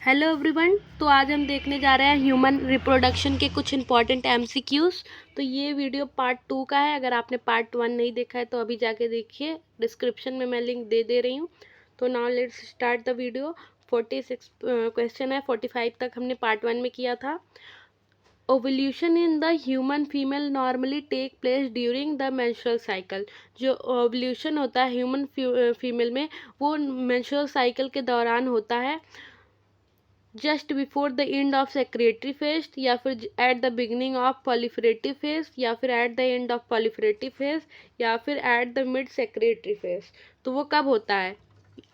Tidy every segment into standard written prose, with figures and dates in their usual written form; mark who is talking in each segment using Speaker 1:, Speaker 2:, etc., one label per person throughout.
Speaker 1: Hello everyone. तो आज हम देखने जा रहे हैं ह्यूमन रिप्रोडक्शन के कुछ इंपॉर्टेंट एमसीक्यूज। तो ये वीडियो पार्ट 2 का है। अगर आपने पार्ट 1 नहीं देखा है तो अभी जाके देखिए, डिस्क्रिप्शन में मैं लिंक दे रही हूँ। तो now let's start the video. 46 question है, 45 तक हमने पार्ट 1 में किया था। Ovulation in the human female normally take place during the menstrual cycle. जो ओवल्यूशन होता है ह्यूमन फीमेल में, वो मेंस्ट्रुअल साइकिल के दौरान होता है। Just before the end of secretory phase, या फिर at the beginning of proliferative phase, या फिर at the end of proliferative phase, या फिर at the mid secretory phase. तो वो कब होता है?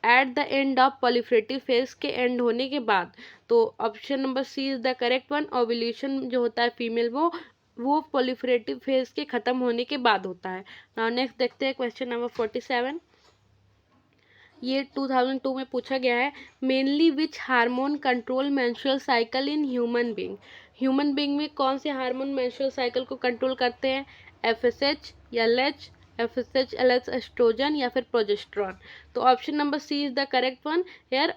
Speaker 1: At the end of proliferative phase के एंड होने के बाद। तो option number C is the correct one. Ovulation जो होता है फीमेल, वो पॉलिफरेटिव फेज के खत्म होने के बाद होता है। नाउ नेक्स्ट देखते हैं क्वेश्चन नंबर 47। ये 2002 में पूछा गया है। Mainly which hormone control menstrual cycle in human being. Human being में कौन से हार्मोन मेंस्ट्रुअल साइकिल को कंट्रोल करते हैं? FSH, LH, FSH LH estrogen, या फिर प्रोजेस्ट्रॉन। तो option number C is the correct one. Here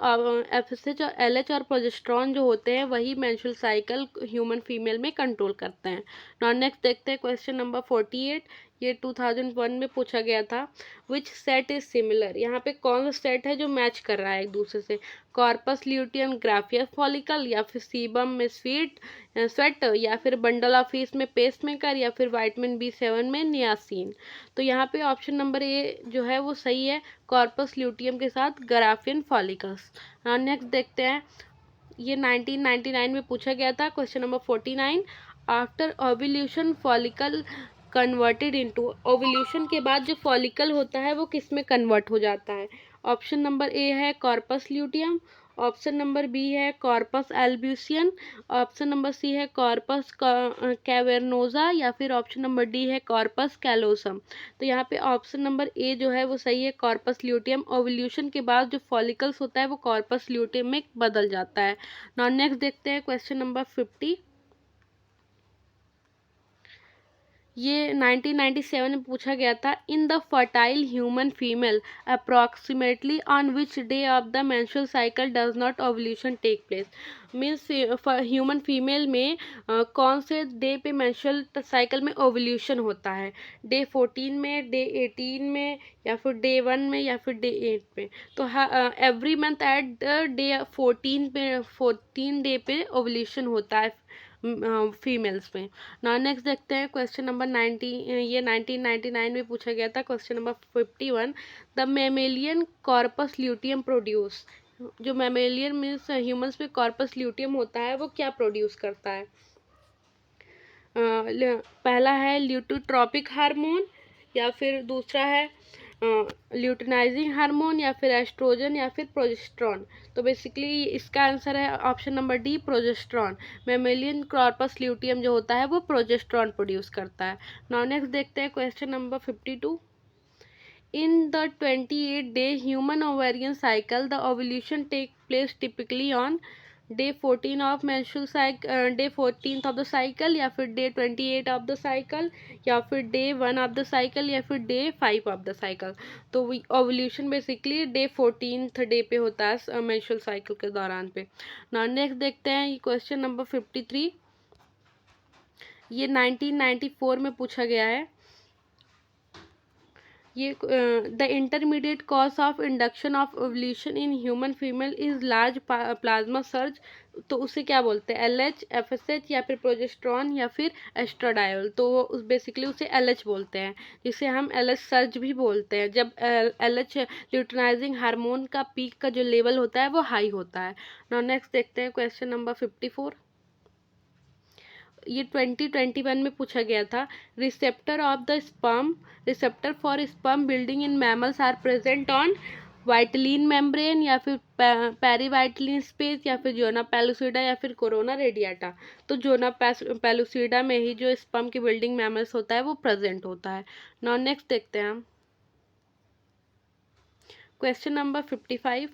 Speaker 1: FSH और एलएच और प्रोजेस्ट्रॉन जो होते हैं वही मेंस्ट्रुअल साइकिल ह्यूमन फीमेल में कंट्रोल करते हैं। नाउ नेक्स्ट देखते हैं क्वेश्चन नंबर 48। ये 2001 में पूछा गया था। विच सेट इज सिमिलर। यहाँ पे कौन सा सेट है जो मैच कर रहा है एक दूसरे से? कॉर्पस ल्यूटियम ग्राफियस फॉलिकल, या फिर सीबम में स्वेट, या फिर बंडल ऑफ ईस्ट में पेसमेकर, या फिर विटामिन B7 में नियासिन। तो यहाँ पे ऑप्शन नंबर ए जो है वो सही है, कॉर्पस ल्यूटियम के साथ ग्राफियन फॉलिकल्स। नेक्स्ट देखते हैं। ये 1999 में पूछा गया था। Question number 49। After ovulation follicle converted into. Ovulation के बाद जो फॉलिकल होता है वो किस में कन्वर्ट हो जाता है? ऑप्शन नंबर ए है corpus luteum, option number B है corpus albicans, option number C है कॉर्पस कैवर्नोजा, या फिर ऑप्शन नंबर डी है कॉर्पस कैलोसम। तो यहाँ पे ऑप्शन नंबर ए जो है वो सही है, कॉर्पस ल्यूटियम। ओव्यूलेशन के बाद जो फॉलिकल्स होता है वो कॉर्पस ल्यूटियम में बदल जाता है। नाउ नेक्स्ट देखते हैं क्वेश्चन नंबर 50। ये 1997 में पूछा गया था। In the fertile human female approximately on which day of the menstrual cycle does not ovulation take place. Means human female में कौन से डे पे मेंस्ट्रुअल साइकिल में ओव्यूलेशन होता है? डे 14 में, डे 18 में, या फिर डे 1 में, या फिर डे 8 में। तो every month at the day 14 day पे ओव्यूलेशन होता है फीमेल्स में। नाउ नेक्स्ट देखते हैं क्वेश्चन नंबर 90। ये 1999 में पूछा गया था। Question number 51। The mammalian corpus luteum produce. जो मेमेलियन मीन्स ह्यूमंस में कॉर्पस ल्यूटियम होता है वो क्या प्रोड्यूस करता है? पहला है ल्यूटोट्रॉपिक हार्मोन, या फिर दूसरा है ल्यूटिनाइजिंग हार्मोन, या फिर एस्ट्रोजन, या फिर प्रोजेस्ट्रॉन। तो बेसिकली इसका आंसर है option number D, progesterone. Mammalian corpus luteum जो होता है वो प्रोजेस्ट्रॉन प्रोड्यूस करता है। नाउ नेक्स्ट देखते हैं question number 52। In the 28-day human ovarian cycle, the ovulation takes place typically on day 14 of menstrual cycle, day 14th of the cycle, या फिर day 28 of the cycle, या फिर day 1 of the cycle, या फिर day 5 of the cycle। तो ovulation basically day 14th day पे होता है मेंस्ट्रुअल साइकिल के दौरान पे। नाउ नेक्स्ट देखते हैं क्वेश्चन नंबर 53। ये 1994 में पूछा गया है। ये the intermediate cause of induction of ovulation in human female is large plasma surge. तो उसे क्या बोलते हैं? एलएच, एफएसएच, या फिर प्रोजेस्ट्रॉन, या फिर एस्ट्राडायोल। तो बेसिकली उसे एलएच बोलते हैं, जिसे हम एलएच सर्ज भी बोलते हैं। जब एलएच ल्यूटिनाइजिंग हार्मोन का पीक का जो लेवल होता है वो हाई होता है। नाउ नेक्स्ट देखते हैं क्वेश्चन नंबर 54। ये 2021 में पूछा गया था। Receptor of the sperm, receptor for sperm building in mammals are present on vitelline membrane, या फिर पेरीवाइटलिन स्पेस, या फिर जोना पेलुसिडा, या फिर कोरोना रेडियाटा। तो जोना पेलुसिडा में ही जो स्पर्म की बिल्डिंग मैमल्स होता है वो प्रेजेंट होता है। नाउ नेक्स्ट देखते हैं हम क्वेश्चन नंबर 55।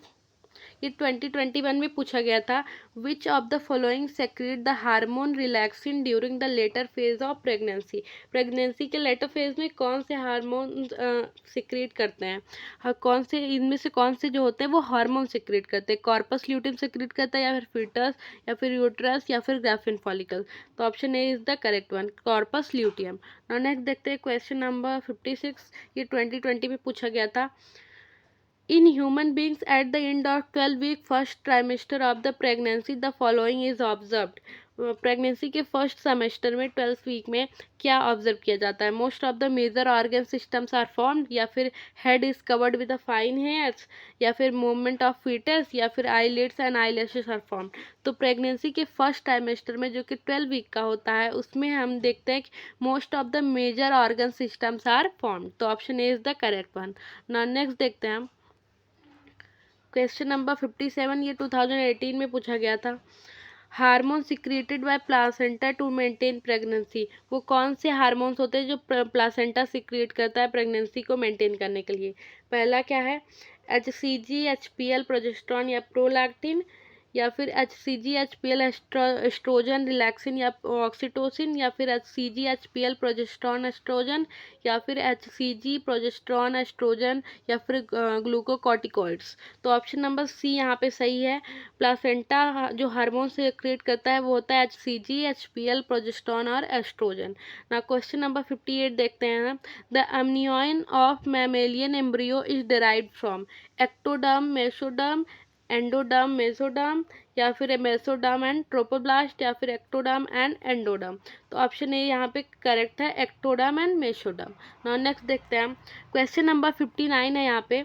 Speaker 1: ये 2021 में पूछा गया था। Which of the following secrete the hormone relaxin during the later phase of pregnancy. Pregnancy के लेटर फेज में कौन से हार्मोन सिक्रेट करते हैं, कौन से इनमें से कौन से जो होते हैं वो हार्मोन सिक्रेट करते हैं। कॉर्पस ल्यूटियम सिक्रेट करता है, या फिर फीटस, या फिर यूट्रस, या फिर ग्राफिन फॉलिकल। तो option A is the correct one, corpus luteum. Next देखते हैं क्वेश्चन नंबर 56। ये 2020 में पूछा गया था। In human beings at the end of 12-week first trimester of the pregnancy, the following is observed. Pregnancy के first semester में 12th week में क्या ऑब्जर्व किया जाता है। Most of the major organ systems are formed, या फिर head is covered with the fine hairs, या फिर मूवमेंट ऑफ फीटस, या फिर eyelids and eyelashes are formed. तो प्रेगनेंसी के फर्स्ट ट्राइमेस्टर में जो कि 12 वीक का होता है उसमें हम देखते हैं कि most of the major organ systems are formed. तो option A is the correct one. Now next देखते हैं हम क्वेश्चन नंबर 57। ये 2018 में पूछा गया था। Hormone secreted by placenta to maintain pregnancy. वो कौन से हार्मोन्स होते हैं जो प्लासेंटा सिक्रेट करता है प्रेगनेंसी को मेंटेन करने के लिए। पहला क्या है, HCG, HPL, प्रोजेस्टेरॉन या प्रोलैक्टिन, या फिर HCG, HPL, एस्ट्रोजन, रिलैक्सिन या ऑक्सीटोसिन, या फिर HCG, HPL, प्रोजेस्टेरॉन, एस्ट्रोजन, या फिर HCG, प्रोजेस्टेरॉन, एस्ट्रोजन, या फिर ग्लूकोकॉर्टिकॉइड्स। तो ऑप्शन नंबर सी यहाँ पे सही है। प्लासेंटा जो हार्मोन सिक्रेट करता है वो होता है HCG, HPL, प्रोजेस्टेरॉन और एस्ट्रोजन। ना क्वेश्चन नंबर 58 देखते हैं। The amnion of mammalian embryo is derived from ectoderm, mesoderm, endoderm, mesoderm, या फिर मेसोडर्म एंड ट्रोपोब्लास्ट, या फिर एक्टोडर्म एंड एंडोडर्म। तो ऑप्शन ए यहाँ पे करेक्ट है, ectoderm and mesoderm. Now next देखते हैं हम क्वेश्चन नंबर 59 है यहाँ पे।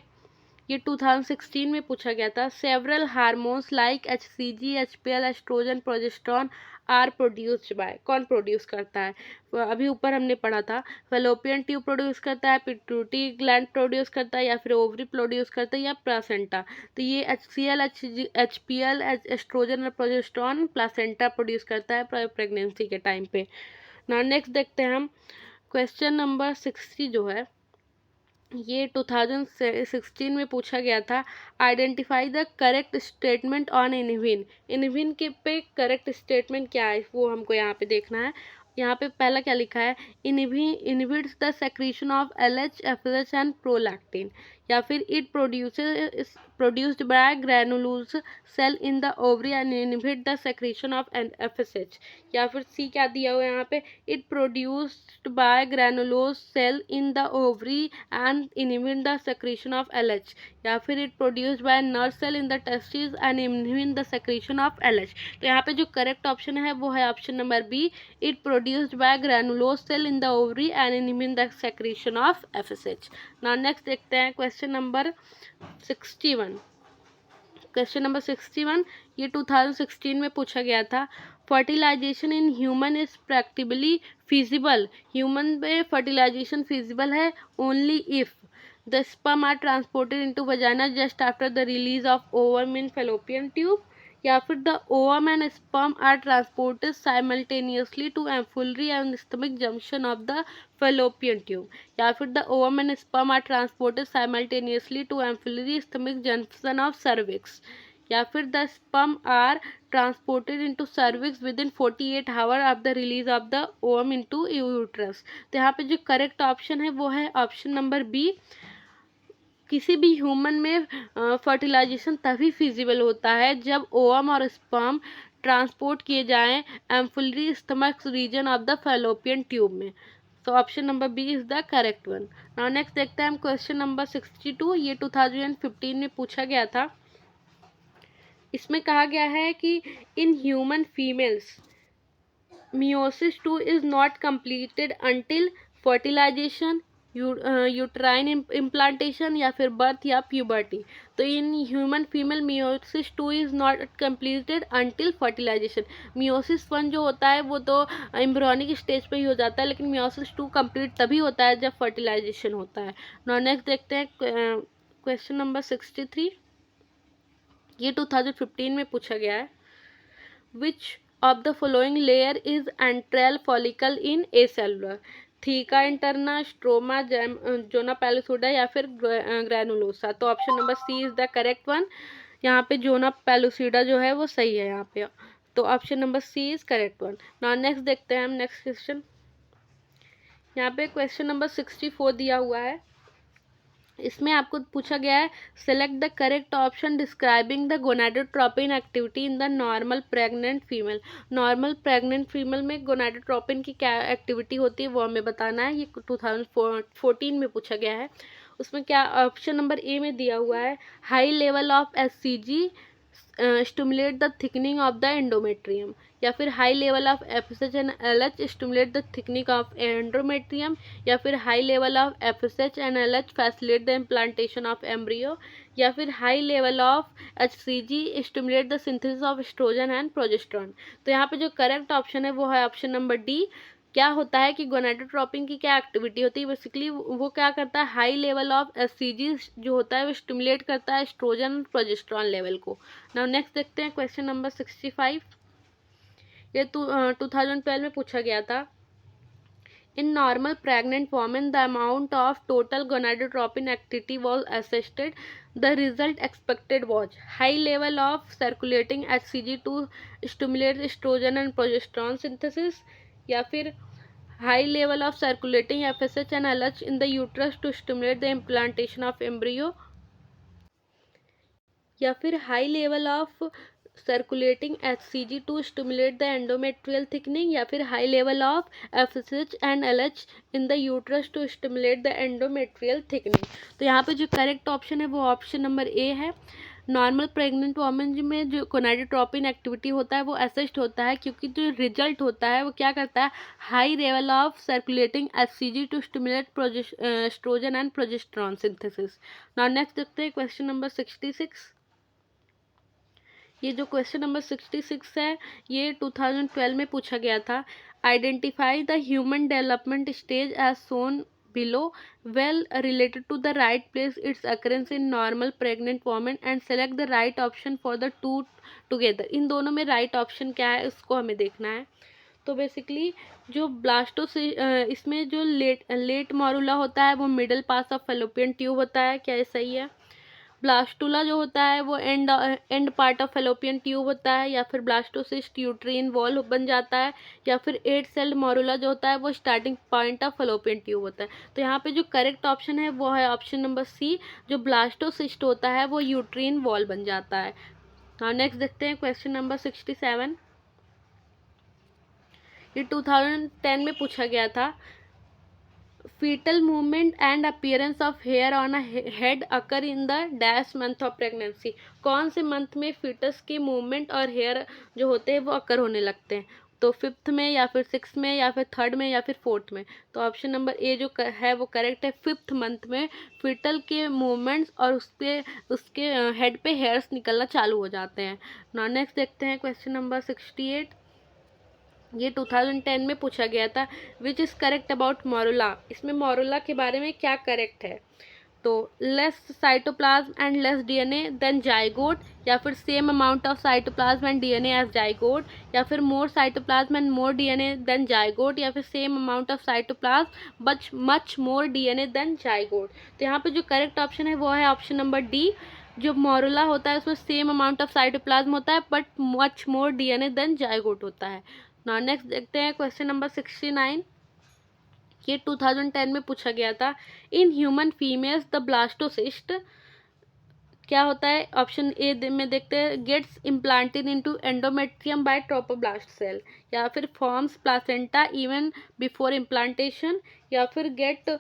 Speaker 1: ये 2016 में पूछा गया था। Several hormones like HCG, HPL, estrogen, progesterone are produced by. कौन प्रोड्यूस करता है, अभी ऊपर हमने पढ़ा था। फैलोपियन ट्यूब प्रोड्यूस करता है, पिट्यूटरी ग्लैंड प्रोड्यूस करता है, या फिर ओवरी प्रोड्यूस करता है, या प्लासेंटा। तो ये HCL, HPL, एस्ट्रोजन और प्रोजेस्टेरॉन प्लासेंटा प्रोड्यूस करता है प्रेगनेंसी के टाइम पे। ना नेक्स्ट देखते हैं हम क्वेश्चन नंबर 60 जो है ये 2016 में पूछा गया था। Identify the correct statement on inhibin. Inhibin के पे करेक्ट स्टेटमेंट क्या है वो हमको यहाँ पे देखना है। यहाँ पे पहला क्या लिखा है, inhibits the secretion of LH, FSH and prolactin, या फिर it produced by granulosa cell in the ovary and inhibit the secretion of FSH, या फिर सी क्या दिया हुआ है यहाँ पे, it produced by granulosa cell in the ovary and inhibit the secretion of LH, या फिर it produced by nerve cell in the testis and inhibit the secretion of LH। तो यहाँ पे जो करेक्ट ऑप्शन है वो है option number B, it produced by granulosa cell in the ovary and inhibit the secretion of FSH। Now next देखते हैं question number 61। Question number 61 ये 2016 में पूछा गया था। Fertilisation in human is practically feasible. Human में फर्टिलाइजेशन फिजिबल है only if the sperm are transported into vagina just after the release of ovum in fallopian tube, या फिर the ovum and sperm are transported simultaneously to ampullary and isthmic junction of the fallopian tube, या फिर the ovum and sperm are transported simultaneously to ampullary isthmic junction of cervix, या फिर the sperm are transported into cervix with in 48 hour of the release of the ovum into uterus. तो यहाँ पे जो correct option है वो है option number B. किसी भी ह्यूमन में फर्टिलाइजेशन तभी फिजिबल होता है जब ओवम और स्पर्म ट्रांसपोर्ट किए जाएं ampullary isthmic region of the fallopian tube में। तो option number B is the correct one. Now next देखते हैं हम क्वेश्चन नंबर 62। ये 2015 में पूछा गया था। इसमें कहा गया है कि in human females meiosis 2 is not completed until fertilization, uterine implantation, या फिर बर्थ या प्यूबर्टी। तो in human female meiosis 2 is not completed until fertilization. Meiosis 1 जो होता है वो तो एम्ब्रियोनिक स्टेज पे ही हो जाता है, लेकिन मियोसिस 2 कंप्लीट तभी होता है जब फर्टिलाइजेशन होता है। नाउ नेक्स्ट देखते हैं क्वेश्चन नंबर 63। ये 2015 में पूछा गया है। Which of the following layer is antral follicle in acellular, theca interna, stroma, zona pellucida, या फिर ग्रैनुलोसा। तो option number C is the correct one. यहाँ पे जोना पेलुसिडा जो है वो सही है यहाँ पे। तो option number C is correct one. Now next देखते हैं हम नेक्स्ट क्वेश्चन। यहाँ पे क्वेश्चन नंबर 64 दिया हुआ है। इसमें आपको पूछा गया है select the correct option describing the gonadotropin activity in the normal pregnant female. Normal pregnant female में गोनाडोट्रोपिन की क्या एक्टिविटी होती है वो हमें बताना है। ये 2014 में पूछा गया है। उसमें क्या ऑप्शन नंबर ए में दिया हुआ है high level of HCG stimulate the thickening of the endometrium, या फिर high level of FSH and LH stimulate the thickening of endometrium, या फिर high level of FSH and LH facilitate the implantation of embryo, या फिर high level of HCG stimulate the synthesis of oestrogen and progesterone. तो यहाँ पे जो correct option है वो है ऑप्शन नंबर डी। क्या होता है कि गोनाडोट्रोपिन की क्या एक्टिविटी होती है, बेसिकली वो क्या करता है हाई लेवल ऑफ एचसीजी जो होता है वो स्टिमुलेट करता है एस्ट्रोजन और प्रोजेस्टेरोन लेवल को। नाउ नेक्स्ट देखते हैं क्वेश्चन नंबर 65। ये 2012 में पूछा गया था। In normal pregnant women, the amount of total gonadotropin activity was assessed. The result expected was high level of circulating HCG to stimulate estrogen and progesterone synthesis, या फिर high level of circulating FSH and LH in the uterus to stimulate the implantation of embryo, या फिर high level of circulating HCG to stimulate the endometrial thickening, या फिर high level of FSH and LH in the uterus to stimulate the endometrial thickening. तो यहाँ पे जो correct option है वो ऑप्शन नंबर ए है। नॉर्मल प्रेग्नेंट वोमेन में जो गोनाडोट्रोपिन एक्टिविटी होता है वो असिस्ट होता है, क्योंकि जो रिजल्ट होता है वो क्या करता है high level of circulating HCG to stimulate estrogen and progesterone synthesis. Now next देखते हैं क्वेश्चन नंबर 66। ये जो क्वेश्चन नंबर 66 है ये 2012 में पूछा गया था। Identify the human development stage as shown below, well related to the right place its occurrence in normal pregnant women and select the right option for the two together. इन दोनों में right option क्या है उसको हमें देखना है। तो बेसिकली जो इसमें जो लेट मॉरुला होता है वो middle pass of fallopian tube होता है, क्या ये सही है? ब्लास्टुला जो होता है वो and part of fallopian tube होता है, या फिर ब्लास्टोसिस्ट यूट्रीन वॉल बन जाता है, या फिर 8 सेल्ड मॉरुला जो होता है वो starting point of fallopian tube होता है। तो यहाँ पे जो करेक्ट ऑप्शन है वो है ऑप्शन नंबर सी, जो ब्लास्टोसिस्ट होता है वो यूट्रीन वॉल बन जाता है। हाँ नेक्स्ट देखते हैं क्वेश्चन नंबर 67। ये 2010 में पूछा गया था। fetal movement and appearance of hair on a head occur in the dash month of pregnancy। कौन से मंथ में फीटस की मूवमेंट और हेयर जो होते हैं वो अकर होने लगते हैं? तो 5th में, या फिर 6th में, या फिर 3rd में, या फिर 4th में। तो ऑप्शन नंबर ए जो है वो करेक्ट है। 5th मंथ में फीटल के मूवमेंट्स और उसके हेड पे हेयर्स निकलना चालू हो जाते हैं। नाउ नेक्स्ट देखते हैं क्वेश्चन नंबर 68। ये 2010 में पूछा गया था। Which is correct about morula. इसमें मोरुला के बारे में क्या करेक्ट है? तो less cytoplasm and less DNA than zygote, या फिर same amount of cytoplasm and DNA as zygote, या फिर more cytoplasm and more DNA than zygote, या फिर same amount of cytoplasm but much more DNA than zygote. तो यहाँ पे जो करेक्ट ऑप्शन है वो है ऑप्शन नंबर डी। जो मोरुला होता है उसमें सेम अमाउंट ऑफ साइटोप्लाज्म होता है but much more DNA than zygote होता है। नाउ नेक्स्ट देखते हैं क्वेश्चन नंबर 69। ये 2010 में पूछा गया था। In human females the blastocyst क्या होता है? ऑप्शन ए में देखते हैं gets implanted into endometrium by trophoblast cell, या फिर forms placenta even before implantation, या फिर get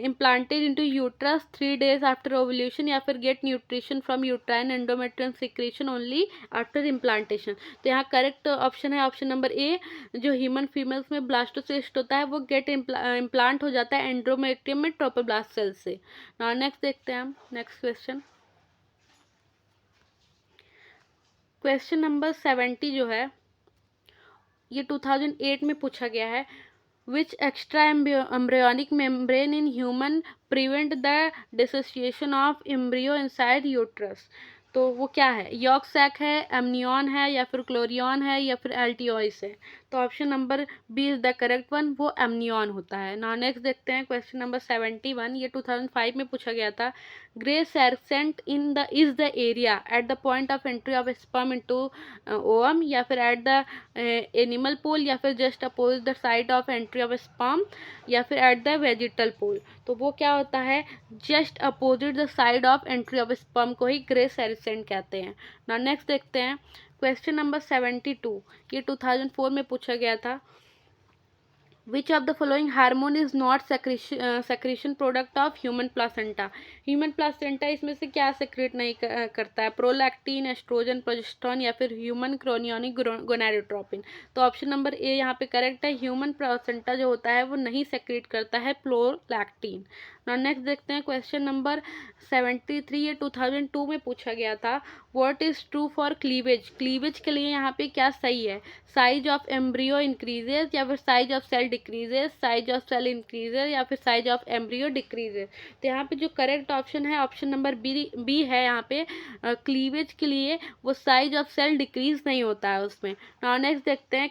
Speaker 1: implanted into uterus 3 days after ovulation, या फिर get nutrition from uterine endometrium secretion only after implantation। तो यहाँ करेक्ट ऑप्शन है ऑप्शन नंबर ए। जो ह्यूमन फीमेल्स में ब्लास्टोसिस्ट होता है वो गेट इम्प्लांट हो जाता है एंडोमेट्रियम में ट्रोपोब्लास्ट सेल से। नाउ नेक्स्ट देखते हैं हम नेक्स्ट क्वेश्चन। क्वेश्चन नंबर 70 जो है ये 2008 में पूछा गया है। Which extra embryonic membrane in human prevent the dissociation of embryo inside uterus। तो वो क्या है? यॉर्क सैक है, एमनियन है, या फिर क्लोरियन है, या फिर एल्टियोइस है। तो तो option number B is the correct one, वो एमनियन होता है। नाउ नेक्स्ट देखते हैं क्वेश्चन नंबर 71, ये 2005 में पूछा गया था। Grey crescent in the is the area at the point of entry of sperm into ovum, या फिर एट द एनिमल पोल, या फिर just opposite the side of entry of sperm, या फिर एट द वेजिटल पोल। तो वो क्या होता है, just opposite the side of entry of sperm को ही ग्रे सेरसेंट कहते हैं। नाउ नेक्स्ट देखते हैं क्वेश्चन नंबर 72, ये 2004 में पूछा गया था। Which of the following hormone is not secretion product of human placenta? Human placenta इसमें से क्या सेक्रेट नहीं करता है, प्रोलैक्टिन, एस्ट्रोजन, प्रोजेस्टेरोन, या फिर ह्यूमन क्रोनियोनिक गोनाडोट्रोपिन। तो ऑप्शन नंबर ए यहाँ पे करेक्ट है, ह्यूमन प्लासेंटा जो होता है वो नहीं सेक्रेट करता है प्रोलैक्टिन। नाउ नेक्स्ट देखते हैं क्वेश्चन नंबर 73, ये 2002 में पूछा गया था। What is true for cleavage? Cleavage के लिए यहाँ पे क्या सही है, साइज ऑफ एम्ब्रियो इंक्रीजेज, या फिर size of cell decreases, size of cell increases, या फिर साइज ऑफ एम्ब्रियो डिक्रीजेज। तो यहाँ पे जो करेक्ट ऑप्शन है ऑप्शन नंबर बी है। यहाँ पे क्लीवेज के लिए वो साइज ऑफ सेल डिक्रीज नहीं होता है उसमें। नाउ नेक्स्ट देखते हैं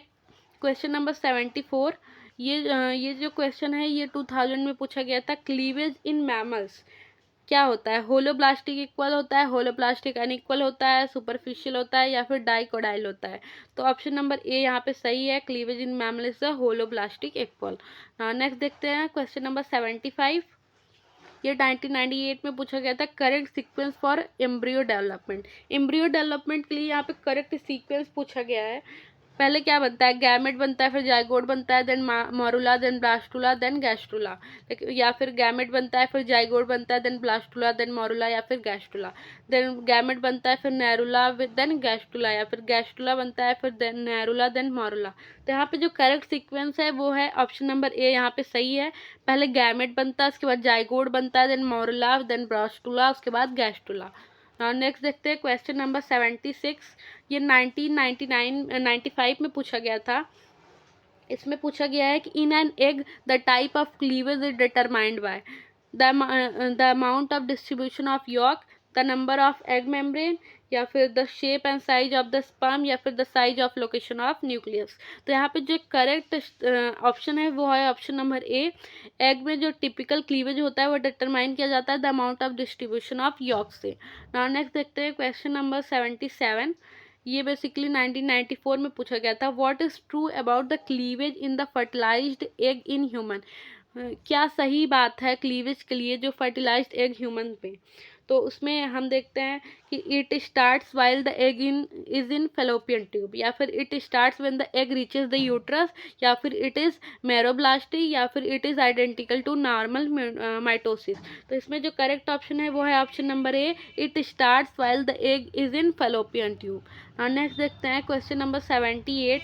Speaker 1: क्वेश्चन नंबर 74, ये जो क्वेश्चन है ये 2000 में पूछा गया था। क्लीवेज इन मैमल्स क्या होता है, होलोब्लास्टिक इक्वल होता है, होलोब्लास्टिक अनइक्वल होता है, सुपरफिशियल होता है, या फिर डाइकोडाइल होता है। तो ऑप्शन नंबर ए यहाँ पे सही है, cleavage in mammal is the holoblastic equal. Next देखते हैं क्वेश्चन नंबर 75, ये 1998 में पूछा गया था। Correct sequence for embryo development. Embryo development के लिए यहाँ पे करेक्ट सीक्वेंस पूछा गया है। पहले क्या बनता है, गैमेट बनता है, फिर जाइगोट बनता है, then morula, then blastula, then gastrula, या फिर गैमेट बनता है, फिर जाइगोट बनता है, देन ब्लास्टुला, देन मोरुला, या फिर गैस्ट्रुला, देन गैमेट बनता है, फिर नेरुला, देन गैस्ट्रुला, या फिर गैस्ट्रुला बनता है, फिर देन नेरुला, देन मोरुला। तो यहाँ पे जो करेक्ट सीक्वेंस है वो है ऑप्शन नंबर ए, यहाँ पे सही है। पहले गैमेट बनता है, उसके बाद जाइगोट बनता है, देन मोरुला, देन ब्लास्टुला, उसके बाद गैस्ट्रुला। नेक्स्ट देखते हैं क्वेश्चन नंबर 76, ये 1995 में पूछा गया था। इसमें पूछा गया है कि in an egg the type of cleavage is determined by the amount of distribution of York, the number of egg membrane, या फिर the shape and size of the sperm, या फिर the size of location of nucleus. तो यहाँ पे जो correct option है वो है ऑप्शन नंबर ए। एग में जो टिपिकल क्लीवेज होता है वो डिटरमाइन किया जाता है the amount of distribution of York से। नाउ नेक्स्ट देखते हैं क्वेश्चन नंबर 77, ये बेसिकली 1994 में पूछा गया था। What is true about the cleavage in the fertilized egg in human? क्या सही बात है क्लीवेज के लिए जो फर्टिलाइज्ड एग ह्यूमन पे? तो उसमें हम देखते हैं कि it starts while the egg is in fallopian tube, या फिर it starts when the egg reaches the uterus, या फिर इट इज़ मेरोब्लास्टिक, या फिर it is identical to normal mitosis. तो इसमें जो करेक्ट ऑप्शन है वो है option number A, it starts while the egg is in fallopian tube. और नेक्स्ट देखते हैं क्वेश्चन नंबर 78,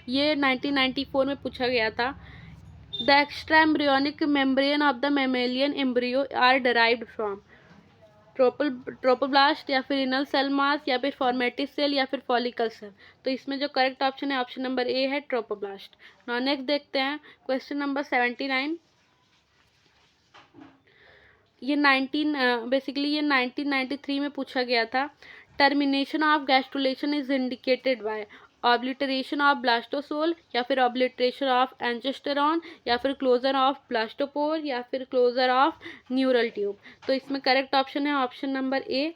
Speaker 1: ये 1994 में पूछा गया था। The extra embryonic membrane of the mammalian embryo are derived from trophoblast, या फिर इनल सेल मास, या फिर फॉर्मेटिव सेल, या फिर फॉलिकल सेल। तो इसमें जो करेक्ट ऑप्शन है ऑप्शन नंबर ए है, ट्रोपोब्लास्ट। नाउ नेक्स्ट देखते हैं क्वेश्चन नंबर 79, ये 1993 में पूछा गया था। Termination of gastrulation is indicated by obliteration of blastocoel, या फिर ऑब्लिटरेशन ऑफ एंजियोस्टेरोन, या फिर क्लोजर ऑफ ब्लास्टोपोर, या फिर क्लोजर ऑफ न्यूरल ट्यूब। तो इसमें करेक्ट ऑप्शन है ऑप्शन नंबर ए,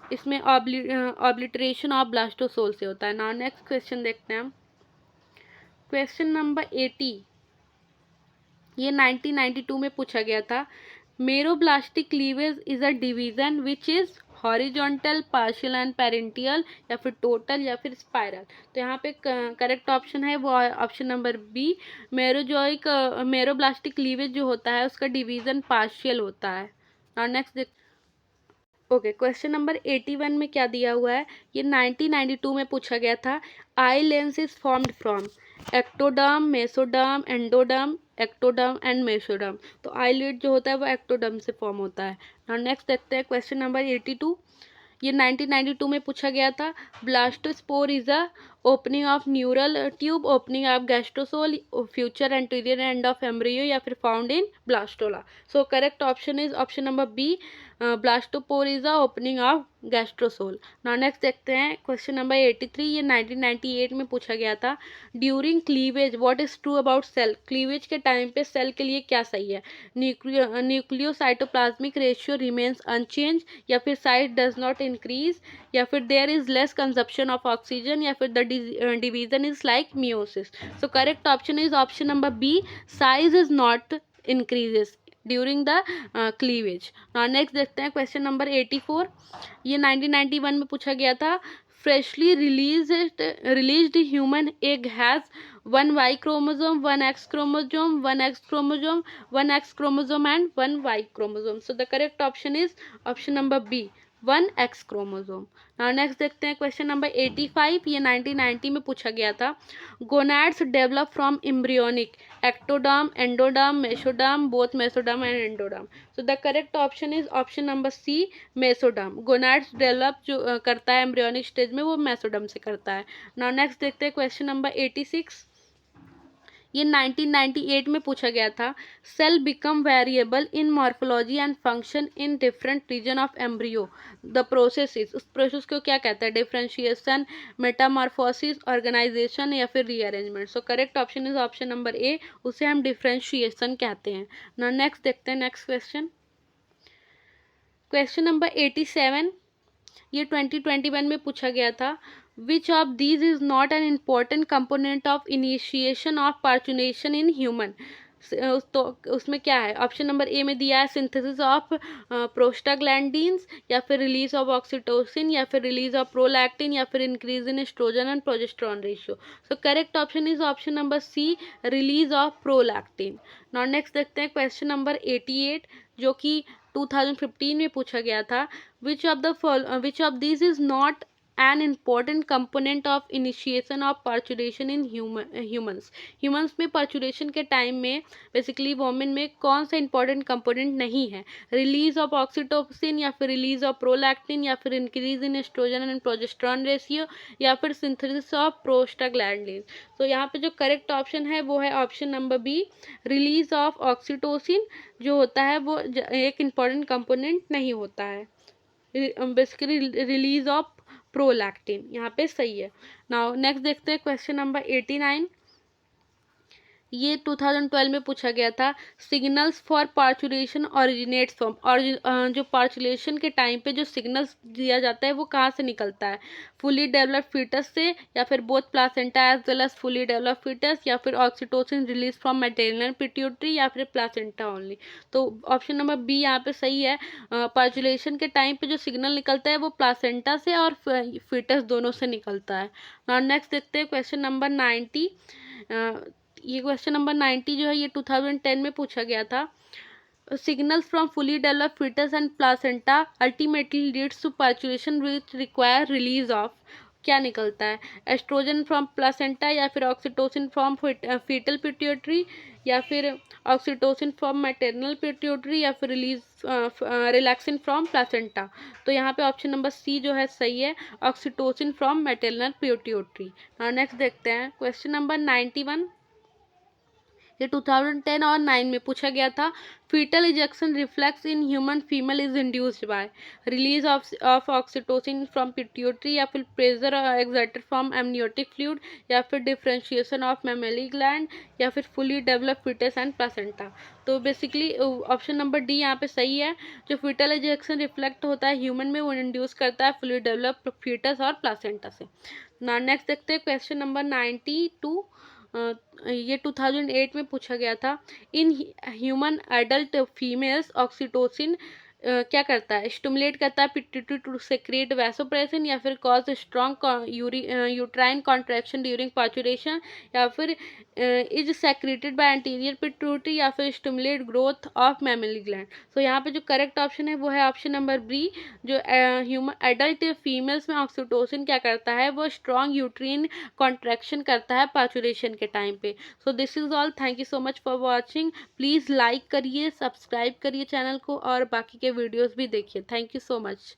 Speaker 1: इसमें ऑब्लिटरेशन ऑफ ब्लास्टोसोल से होता है। नाउ नेक्स्ट क्वेश्चन देखते हैं हम क्वेश्चन नंबर 80, ये 1992 में पूछा गया था। Meroblastic cleavage is a division which is horizontal, partial and पेरेंटियल, या फिर टोटल, या फिर स्पाइरल। तो यहाँ पे करेक्ट ऑप्शन है वो ऑप्शन नंबर बी, मेरोब्लास्टिक क्लीवेज जो होता है उसका डिवीजन पार्शियल होता है। और नेक्स्ट ओके, क्वेश्चन नंबर 81 में क्या दिया हुआ है, ये 1992 में पूछा गया था। Eye lens is formed from ectoderm, mesoderm, endoderm, ectoderm and mesoderm. तो आईलिड जो होता है वो एक्टोडर्म से फॉर्म होता है। और नेक्स्ट देखते हैं क्वेश्चन नंबर 82, ये 1992 में पूछा गया था। Blastospore is a opening of neural tube, opening of gastrocoel, future anterior end of embryo, या फिर found in blastula. So correct option is option number B, blastopore is the opening of gastrocoel. Now next देखते हैं question number 83, ये 1998 में पूछा गया था। During cleavage what is true about cell, cleavage के टाइम पे सेल के लिए क्या सही है? न्यूक्लियोसाइटोप्लाज्मिक रेशियो रिमेन्स अनचेंज, या फिर साइज डज नॉट इंक्रीज, या फिर there is less consumption of oxygen, या फिर the division is like meiosis. So correct option is option number B, size is not increases during the cleavage. Next देखते हैं question number 84, ये 1991 में पूछा गया था। Freshly released human egg has 1 Y chromosome, 1 X chromosome, 1 X chromosome, 1 X chromosome and 1 Y chromosome. So the correct option is option number B, 1 X chromosome. Now next देखते हैं question number 85, ये 1990 में पूछा गया था। Gonads develop from embryonic, ectoderm, endoderm, mesoderm, both mesoderm and endoderm. So the correct option is option number C, mesoderm. Gonads develop जो करता है एम्ब्रियोनिक स्टेज में, वो मेसोडर्म से करता है। नाउ नेक्स्ट देखते हैं क्वेश्चन नंबर 86, ये 1998 में पूछा गया था। Cell become variable in morphology and function in different region of embryo, the process is, उस प्रोसेस को क्या कहता है? डिफरेंशिएशन, मेटामॉर्फोसिस, ऑर्गेनाइजेशन, या फिर rearrangement. So correct option is option number A, उसे हम डिफरेंशिएशन कहते हैं ना। नेक्स्ट देखते हैं नेक्स्ट क्वेश्चन, क्वेश्चन नंबर 87, ये 2021 में पूछा गया था। Which of these is not an important component of initiation of parturition in human. तो उसमें क्या है? ऑप्शन नंबर ए में दिया है सिंथेसिस ऑफ प्रोस्टाग्लैंडिन्स, या फिर रिलीज ऑफ ऑक्सीटोसिन, या फिर रिलीज ऑफ प्रोलैक्टिन, या फिर increase in estrogen and progesterone ratio. So correct option is option number C, release of prolactin. Now next देखते हैं क्वेश्चन नंबर 88, जो कि 2015 में पूछा गया था। which of these is not an important component of initiation of parturition in humans में parturition के टाइम में बेसिकली वोमेन में कौन सा इंपॉर्टेंट कंपोनेंट नहीं है? रिलीज ऑफ ऑक्सीटोसिन, या फिर रिलीज ऑफ प्रोलैक्टिन, या फिर increase in estrogen and progesterone ratio, या फिर सिंथेसिस ऑफ प्रोस्टाग्लैंडिन। तो यहाँ पे जो करेक्ट ऑप्शन है वो है option number B, release of oxytocin जो होता है वो एक इम्पॉर्टेंट कंपोनेंट नहीं होता है, बेसिकली रिलीज ऑफ प्रोलैक्टिन यहाँ पे सही है। नाउ नेक्स्ट देखते हैं क्वेश्चन नंबर 89, ये 2012 में पूछा गया था। Signals for parturition originates from, और जो पार्चुलेशन के टाइम पे जो सिग्नल्स दिया जाता है वो कहाँ से निकलता है? फुली डेवलप्ड फीटस से, या फिर both placenta as well as fully developed foetus, या फिर oxytocin release from maternal pituitary, या फिर प्लासेंटा ओनली। तो ऑप्शन नंबर बी यहाँ पे सही है। पार्चुलेशन के टाइम पे जो सिग्नल निकलता है वो प्लासेंटा से और फीटस दोनों से निकलता है। नाउ नेक्स्ट देखते हैं क्वेश्चन नंबर 90, ये क्वेश्चन नंबर 90 जो है ये 2010 में पूछा गया था। Signals from fully developed foetus and placenta ultimately leads to parturition which require release of, क्या निकलता है? एस्ट्रोजन फ्रॉम प्लासेंटा, या फिर ऑक्सीटोसिन फ्रॉम फीटल पिट्यूटरी, या फिर ऑक्सीटोसिन फ्रॉम मैटरनल पिट्यूटरी, या फिर रिलीज रिलैक्सिन फ्रॉम प्लासेंटा। तो यहाँ पे ऑप्शन नंबर सी जो है सही है, oxytocin from maternal pituitary. Next देखते हैं क्वेश्चन नंबर 91, ये 2010 और 9 में पूछा गया था। Foetal ejection reflex in human female is induced by release of oxytocin from pituitary, या फिर pressure exerted from amniotic fluid, या फिर डिफरेंशिएशन ऑफ मैमेली ग्लैंड, या फिर fully developed foetus and placenta. तो बेसिकली ऑप्शन नंबर डी यहाँ पे सही है। जो फीटल इजेक्शन रिफ्लेक्ट होता है ह्यूमन में वो इंड्यूस करता है फुली डेवलप्ड फीटस और प्लासेंटा से। नेक्स्ट देखते हैं क्वेश्चन नंबर 92, ये 2008 में पूछा गया था। In human adult females oxytocin क्या करता है? स्टिमुलेट करता है पिट्यूटरी टू सेक्रेट वैसोप्रेसिन, या फिर cause strong uterine contraction during parturition, या फिर is secreted by anterior pituitary, या फिर stimulate growth of mammary gland. तो यहाँ पे जो करेक्ट ऑप्शन है वो है ऑप्शन नंबर बी, जो ह्यूमन एडल्ट फीमेल्स में ऑक्सीटोसिन क्या करता है, वो स्ट्रॉन्ग यूट्रीन कॉन्ट्रैक्शन करता है पार्चुरेशन के टाइम पे। So this is all, thank you so much for watching. Please like करिए, सब्सक्राइब करिए चैनल को, और बाकी के वीडियोस भी देखिए। Thank you so much.